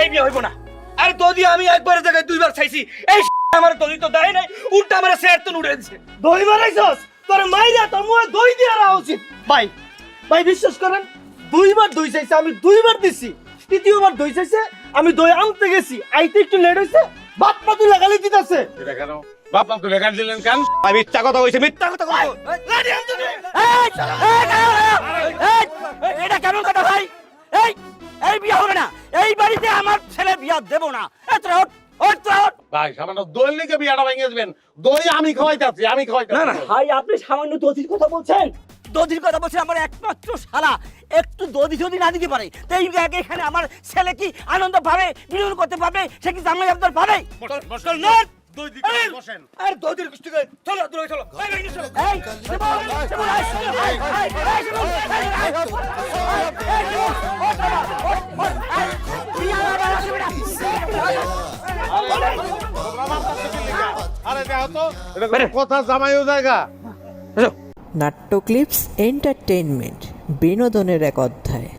এই বিয়ে হইব না। আর দদি আমি একবারের জায়গায় দুইবার চাইছি, এই আমার দদি তো দেয় নাই, উল্টা আমার স্যার তো উড়ে দিছে। দই মারাইছস তোর মাইরা তোর মুখে দই দিয়ে রাখা উচিত। ভাই ভাই বিশ্বাস করেন, দুইবার দই চাইছে, আমি দুইবার দিছি। তৃতীয়বার দই চাইছে, আমি দই আনতে গেছি, আইতে একটু লেট হইছে, বাপ মা তুই লাগালি দিতেছে। এটা কেন বাপ মা তুলে গাল দিলেন কেন? ভাই মিথ্যা কথা কইছে, মিথ্যা কথা কইছো। এটা কেমন কথা ভাই? এই এই বিয়ে হবে না, এই বাড়িতে আমার ছেলে বিয়ে দেব না। ভাই সামান্য দই লিখে বিয়াটা ভেঙে দিবেন। দই আমি খাওয়াইতাছি, আমি খাওয়াইতাছি। না, না। ভাই আপনি সামান্য দধির কথা বলছেন? দধির কথা বলছেন আমার একমাত্র শালা, একটু দধি যদি না দিতে পারে তো এই এখানে আমার ছেলে কি আনন্দ পাবে, বিনোদন করতে পারবে, সে কি জামাই আপনার পাবে? বসেন না, দই দিতে বসেন। আর দদির কুস্তি করে চলো, দূরে চলো। এই, এই, চলো। এই শিমুল, শিমুল, এই, শিমুল, এই, এই, শিমুল, এই, এই, আরে দেখো তো, এটা কোনো কথা জামাইও জায়গা। নাট্য ক্লিপস এন্টারটেইনমেন্ট বিনোদনের এক অধ্যায়।